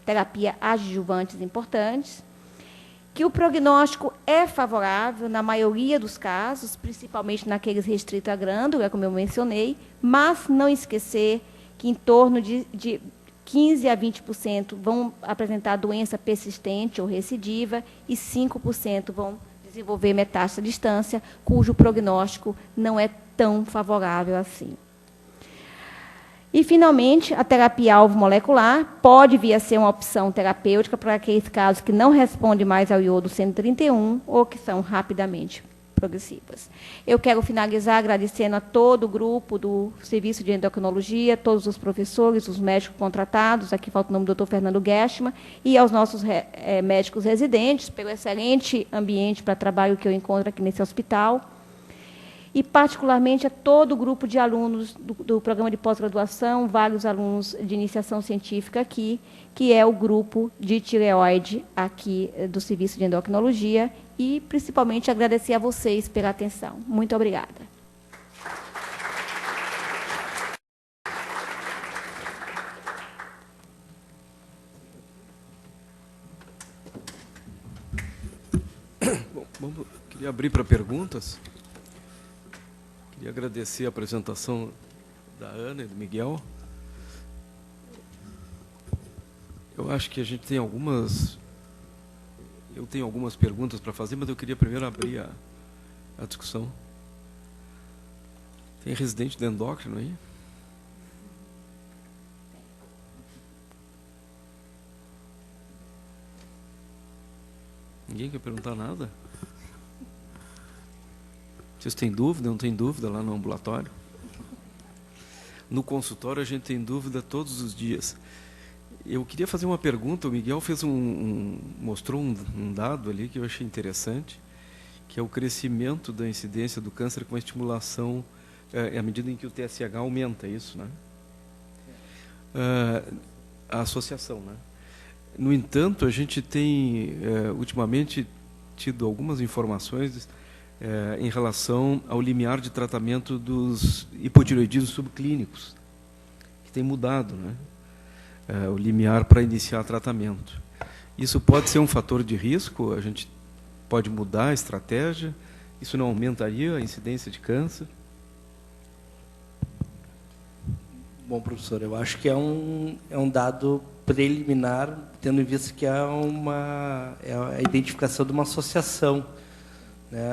terapia adjuvantes importantes, que o prognóstico é favorável na maioria dos casos, principalmente naqueles restritos à glândula, como eu mencionei, mas não esquecer que em torno de 15% a 20% vão apresentar doença persistente ou recidiva e 5% vão desenvolver metástase à distância, cujo prognóstico não é tão favorável assim. E, finalmente, a terapia alvo molecular pode vir a ser uma opção terapêutica para aqueles casos que não respondem mais ao iodo 131 ou que são rapidamente progressivas. Eu quero finalizar agradecendo a todo o grupo do Serviço de Endocrinologia, todos os professores, os médicos contratados, aqui falta o nome do Dr. Fernando Gershman, e aos nossos médicos residentes, pelo excelente ambiente para trabalho que eu encontro aqui nesse hospital, e, particularmente, a todo o grupo de alunos do programa de pós-graduação, vários alunos de iniciação científica aqui, que é o grupo de tireoide aqui do Serviço de Endocrinologia, e, principalmente, agradecer a vocês pela atenção. Muito obrigada. Bom, queria abrir para perguntas. Queria agradecer a apresentação da Ana e do Miguel. Eu acho que a gente tem algumas... Eu tenho algumas perguntas para fazer, mas eu queria primeiro abrir a discussão. Tem residente de endócrino aí? Ninguém quer perguntar nada? Vocês têm dúvida? Não tem dúvida lá no ambulatório? No consultório a gente tem dúvida todos os dias. Eu queria fazer uma pergunta. O Miguel fez mostrou um dado ali que eu achei interessante, que é o crescimento da incidência do câncer com a estimulação, à medida em que o TSH aumenta, isso, né? A associação, né? No entanto, a gente tem, ultimamente, tido algumas informações em relação ao limiar de tratamento dos hipotireoidismos subclínicos, que tem mudado, né? O limiar para iniciar tratamento. Isso pode ser um fator de risco? A gente pode mudar a estratégia? Isso não aumentaria a incidência de câncer? Bom, professor, eu acho que é um dado preliminar, tendo em vista que é a identificação de uma associação, né?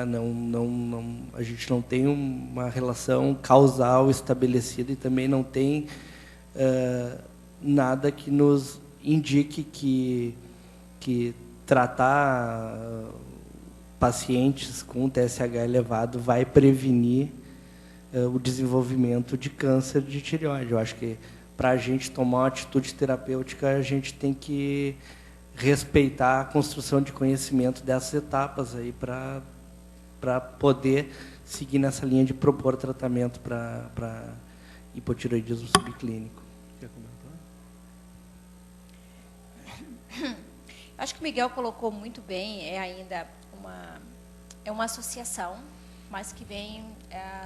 A gente não tem uma relação causal estabelecida e também não tem nada que nos indique que tratar pacientes com TSH elevado vai prevenir o desenvolvimento de câncer de tireoide. Eu acho que, para a gente tomar uma atitude terapêutica, a gente tem que respeitar a construção de conhecimento dessas etapas aí para poder seguir nessa linha de propor tratamento para hipotireoidismo subclínico. Quer comentar? Acho que o Miguel colocou muito bem, ainda uma associação, mas que vem,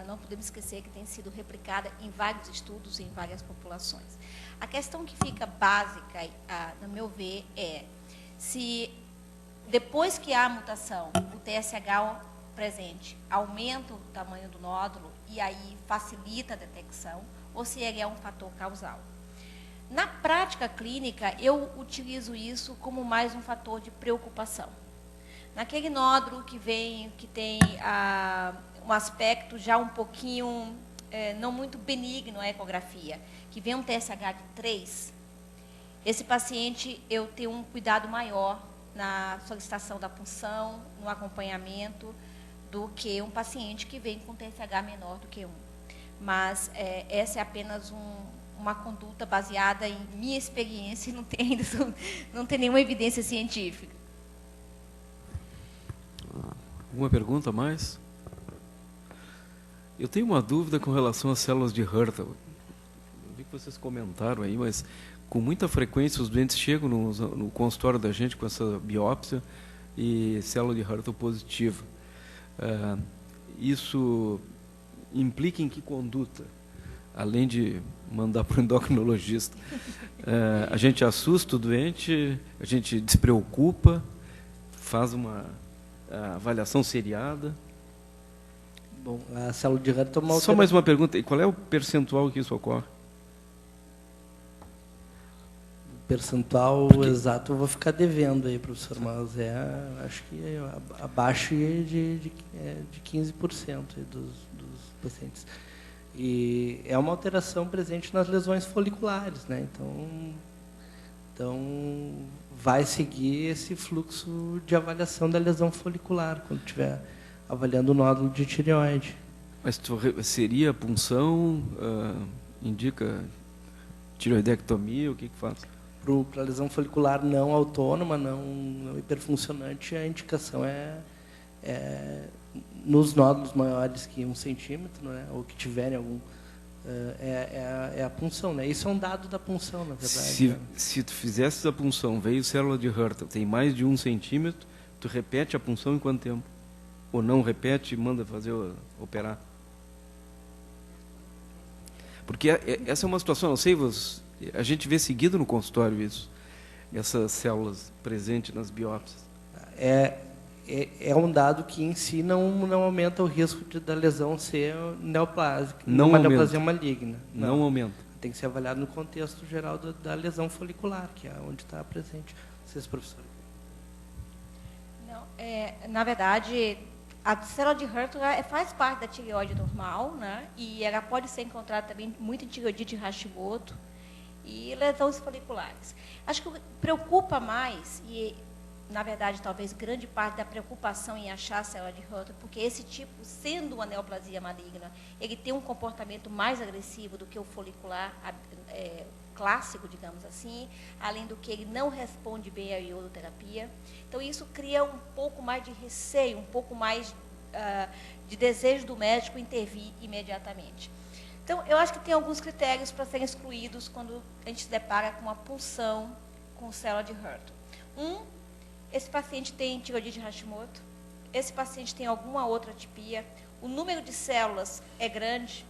não podemos esquecer que tem sido replicada em vários estudos, em várias populações. A questão que fica básica, no meu ver, é se depois que há a mutação, o TSH presente aumenta o tamanho do nódulo e aí facilita a detecção, ou se ele é um fator causal. Na prática clínica, eu utilizo isso como mais um fator de preocupação. Naquele nódulo que tem um aspecto já um pouquinho, não muito benigno a ecografia, que vem um TSH de 3, esse paciente eu tenho um cuidado maior na solicitação da punção, no acompanhamento, do que um paciente que vem com TSH menor do que 1. Mas essa é apenas uma conduta baseada em minha experiência e não tem nenhuma evidência científica. Alguma pergunta a mais? Eu tenho uma dúvida com relação às células de Hurter. Eu vi que vocês comentaram aí, mas com muita frequência os doentes chegam no consultório da gente com essa biópsia e célula de Hurter positiva. Isso implica em que conduta? Além de mandar para o endocrinologista. A gente assusta o doente, a gente despreocupa, faz uma avaliação seriada. Bom, a célula de Hurter toma Só mais uma pergunta, e qual é o percentual que isso ocorre? Percentual exato eu vou ficar devendo aí, professor, mas acho que abaixo de 15% dos pacientes. E é uma alteração presente nas lesões foliculares, né? Então vai seguir esse fluxo de avaliação da lesão folicular quando estiver avaliando o nódulo de tireoide. Mas seria punção, indica tireoidectomia, o que faz? Para a lesão folicular não autônoma, não hiperfuncionante, a indicação é nos nódulos maiores que 1 centímetro, né, ou que tiverem algum, a punção. Né? Isso é um dado da punção, na verdade. Se tu fizesse a punção, veio célula de Hurter, tem mais de 1 centímetro, tu repete a punção em quanto tempo? Ou não repete e manda fazer operar? Porque essa é uma situação, não sei, a gente vê seguido no consultório isso, essas células presentes nas biópsias. É um dado que em si não aumenta o risco da lesão ser neoplásica, não uma aumenta. neoplasia maligna. Não aumenta. Tem que ser avaliado no contexto geral da lesão folicular, que é onde está presente. Vocês, professor? Não, na verdade, a célula de Hurter faz parte da tireoide normal, né? E ela pode ser encontrada também muito em tireoidite Hashimoto e lesões foliculares. Acho que o que preocupa mais, e na verdade talvez grande parte da preocupação em achar a célula de Hurter, porque esse tipo, sendo uma neoplasia maligna, ele tem um comportamento mais agressivo do que o folicular clássico, digamos assim, além do que ele não responde bem à iodoterapia. Então, isso cria um pouco mais de receio, um pouco mais de desejo do médico intervir imediatamente. Então, eu acho que tem alguns critérios para serem excluídos quando a gente se depara com uma punção com célula de Hurter. Esse paciente tem tireoidite Hashimoto, esse paciente tem alguma outra atipia, o número de células é grande,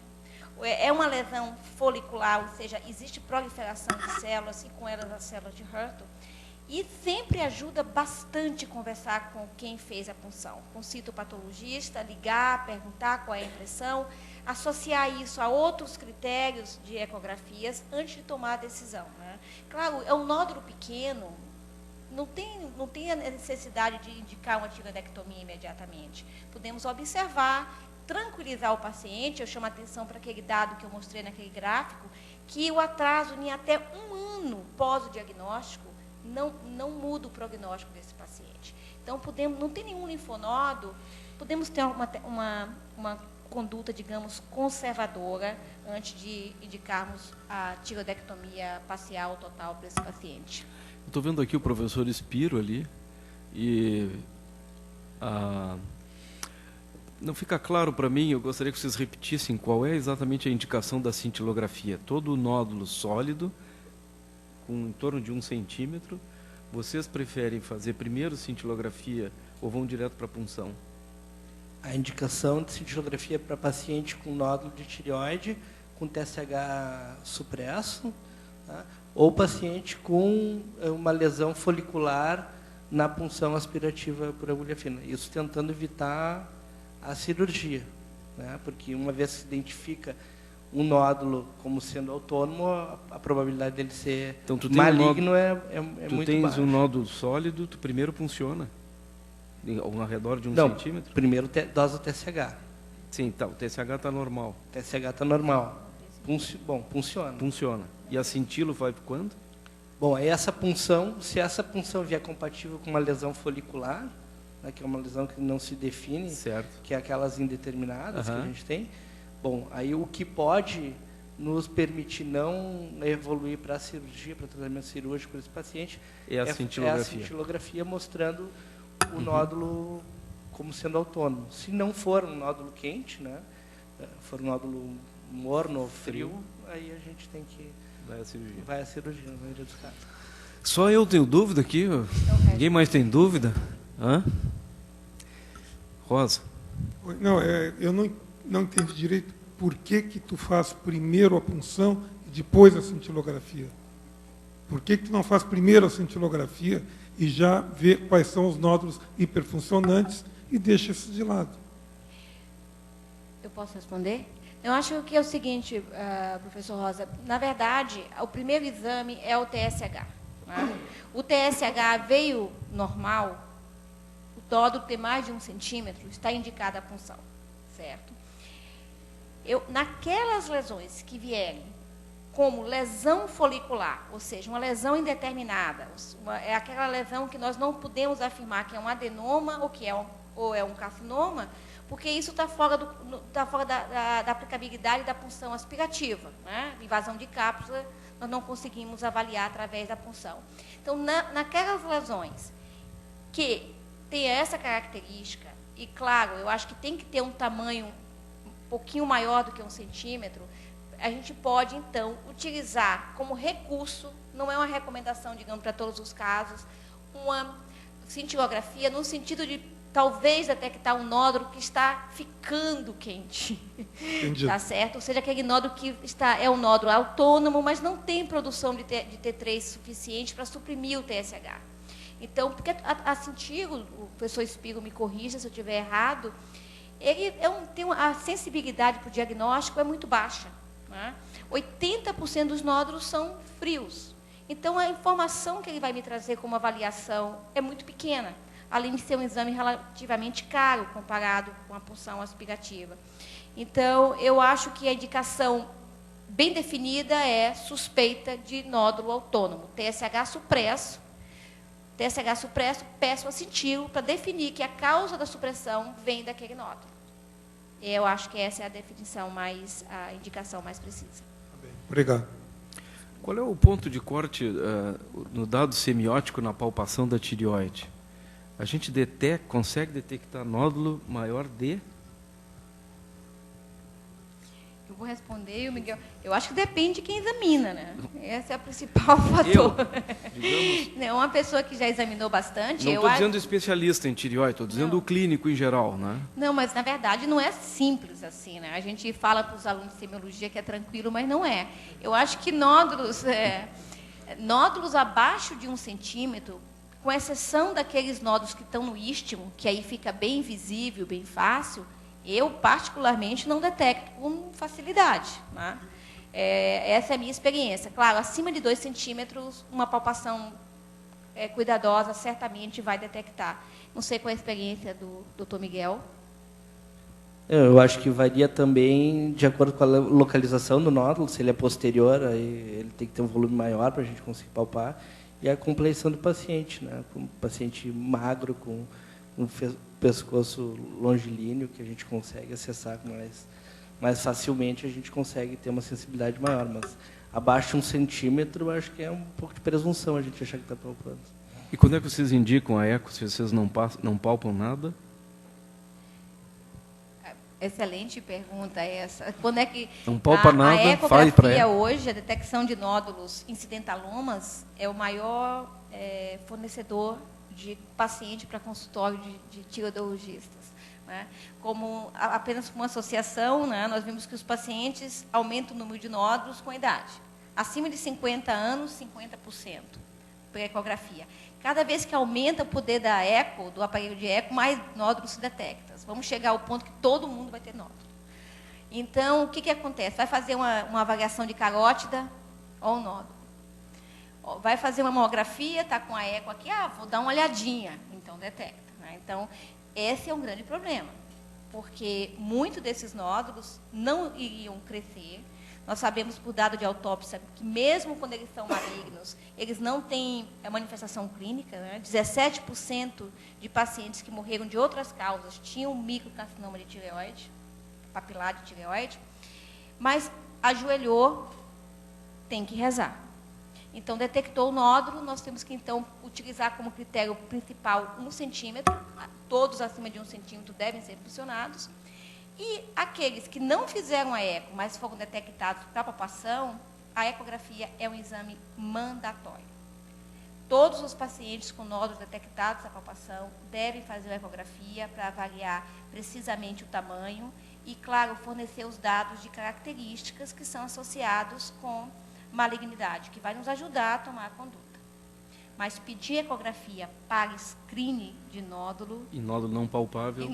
é uma lesão folicular, ou seja, existe proliferação de células e com elas as células de Hurter. E sempre ajuda bastante conversar com quem fez a punção, com o citopatologista, ligar, perguntar qual é a impressão, associar isso a outros critérios de ecografias antes de tomar a decisão. Né? Claro, é um nódulo pequeno, não tem a necessidade de indicar uma tireoidectomia imediatamente. Podemos observar, tranquilizar o paciente. Eu chamo a atenção para aquele dado que eu mostrei naquele gráfico, que o atraso em até 1 ano pós o diagnóstico não muda o prognóstico desse paciente. Então, não tem nenhum linfonodo, podemos ter uma conduta, digamos, conservadora antes de indicarmos a tireoidectomia parcial ou total para esse paciente. Estou vendo aqui o professor Spiro ali, e não fica claro para mim, eu gostaria que vocês repetissem qual é exatamente a indicação da cintilografia. Todo nódulo sólido, com em torno de 1 centímetro, vocês preferem fazer primeiro cintilografia ou vão direto para a punção? a indicação de cintilografia para paciente com nódulo de tireoide, com TSH supresso, tá? Ou paciente com uma lesão folicular na punção aspirativa por agulha fina. Isso tentando evitar a cirurgia, né? Porque uma vez que se identifica um nódulo como sendo autônomo, a probabilidade dele ser então, tu tem maligno é tu muito tens baixa. um nódulo sólido, tu primeiro funciona? Ao redor de 1 Não, centímetro? primeiro dose o TSH. Sim, tá, o TSH está normal. O TSH está normal. Bom, funciona. Funciona. E a cintilo vai para quando? Bom, aí essa punção, se essa punção vier compatível com uma lesão folicular, né, que é uma lesão que não se define, Certo. que é aquelas indeterminadas que a gente tem, bom, aí o que pode nos permitir não evoluir para a cirurgia, para o tratamento cirúrgico desse paciente, É a cintilografia. cintilografia mostrando o nódulo como sendo autônomo. Se não for um nódulo quente, né, for um nódulo morno ou frio, aí a gente tem que... Vai à cirurgia. Vai à cirurgia, na maioria dos casos. Só eu tenho dúvida aqui? Ninguém mais tem dúvida? Hã? Rosa? Não, eu não entendi direito por que tu faz primeiro a punção e depois a cintilografia. Por que tu não faz primeiro a cintilografia e já vê quais são os nódulos hiperfuncionantes e deixa esses de lado? Eu posso responder? Eu acho que é o seguinte, professor Rosa, na verdade, o primeiro exame é o TSH. Né? O TSH veio normal, o nódulo tem mais de 1 centímetro, está indicada a punção, certo? Naquelas lesões que vierem como lesão folicular, ou seja, uma lesão indeterminada, é aquela lesão que nós não podemos afirmar que é um adenoma ou é um carcinoma, porque isso está fora, da aplicabilidade da punção aspirativa. Né? Invasão de cápsula, nós não conseguimos avaliar através da punção. Então, naquelas lesões que tem essa característica, e claro, eu acho que tem que ter um tamanho um pouquinho maior do que 1 centímetro, a gente pode, então, utilizar como recurso, não é uma recomendação, digamos, para todos os casos, uma cintilografia no sentido de talvez detectar um nódulo que está ficando quente. Entendi. Tá certo? Ou seja, aquele nódulo que é um nódulo autônomo, mas não tem produção de T3 suficiente para suprimir o TSH. Então, porque a cintilo, o professor Espiro me corrija se eu estiver errado, ele a sensibilidade para o diagnóstico é muito baixa. Né? 80% dos nódulos são frios. Então, a informação que ele vai me trazer como avaliação é muito pequena, além de ser um exame relativamente caro comparado com a punção aspirativa. Então, eu acho que a indicação bem definida é suspeita de nódulo autônomo, TSH supresso, peço a cintilo para definir que a causa da supressão vem daquele nódulo. Eu acho que essa é a indicação mais precisa. Obrigado. Qual é o ponto de corte no dado semiótico na palpação da tireoide? A gente consegue detectar nódulo maior de? Eu vou responder, Miguel. Eu acho que depende de quem examina, né? Esse é o principal fator. Digamos, Não, uma pessoa que já examinou bastante... não estou dizendo especialista em tireoide, estou dizendo o clínico em geral, né? Não, mas na verdade não é simples assim, né? A gente fala para os alunos de semiologia que é tranquilo, mas não é. Eu acho que nódulos abaixo de 1 centímetro, com exceção daqueles nódulos que estão no istmo, que aí fica bem visível, bem fácil, eu, particularmente, não detecto com facilidade. Né? Essa é a minha experiência. Claro, acima de 2 centímetros, uma palpação cuidadosa certamente vai detectar. Não sei qual é a experiência do Dr. Miguel. Eu acho que varia também de acordo com a localização do nódulo, se ele é posterior, aí ele tem que ter um volume maior para a gente conseguir palpar, e a compleição do paciente, né? Um paciente magro, com um pescoço longilíneo, que a gente consegue acessar mais facilmente, a gente consegue ter uma sensibilidade maior, mas abaixo de 1 centímetro, acho que é um pouco de presunção a gente achar que está palpando. E quando é que vocês indicam a eco, se vocês não palpam nada? Excelente pergunta essa. Quando é que não palpa nada, a faz para ecografia hoje, a detecção de nódulos incidentalomas, é o maior fornecedor de paciente para consultório de tireoidologistas. né? Como apenas uma associação, né, nós vimos que os pacientes aumentam o número de nódulos com a idade. Acima de 50 anos, 50% por ecografia. Cada vez que aumenta o poder da eco, do aparelho de eco, mais nódulos se detectam. Vamos chegar ao ponto que todo mundo vai ter nódulo. Então, o que acontece? Vai fazer uma avaliação de carótida ou nódulo. Vai fazer uma mamografia, está com a eco aqui, vou dar uma olhadinha, então detecta. Né? Então, esse é um grande problema, porque muitos desses nódulos não iriam crescer. Nós sabemos, por dado de autópsia, que mesmo quando eles são malignos, eles não têm manifestação clínica. Né? 17% de pacientes que morreram de outras causas tinham microcarcinoma de tireoide, papilar de tireoide, mas ajoelhou, tem que rezar. Então, detectou o nódulo, nós temos que, então, utilizar como critério principal 1 centímetro, todos acima de 1 centímetro devem ser funcionados, e aqueles que não fizeram a eco, mas foram detectados para a palpação, a ecografia é um exame mandatório. Todos os pacientes com nódulos detectados na palpação devem fazer a ecografia para avaliar precisamente o tamanho e, claro, fornecer os dados de características que são associados com malignidade, que vai nos ajudar a tomar a conduta. Mas pedir ecografia para screening de nódulo... E nódulo não palpável?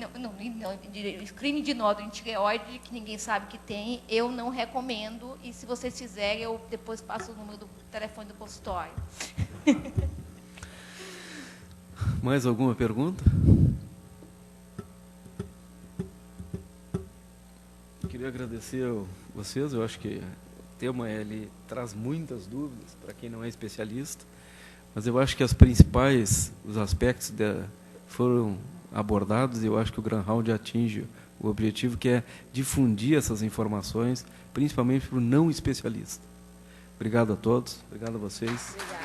Screening de nódulo em tireoide, que ninguém sabe que tem, eu não recomendo, e se vocês fizerem, eu depois passo o número do telefone do consultório. Mais alguma pergunta? Queria agradecer a vocês, eu acho que o tema ele traz muitas dúvidas para quem não é especialista, mas eu acho que os aspectos foram abordados e eu acho que o Grand Round atinge o objetivo, que é difundir essas informações, principalmente para o não especialista. Obrigado a todos, obrigado a vocês. Obrigada.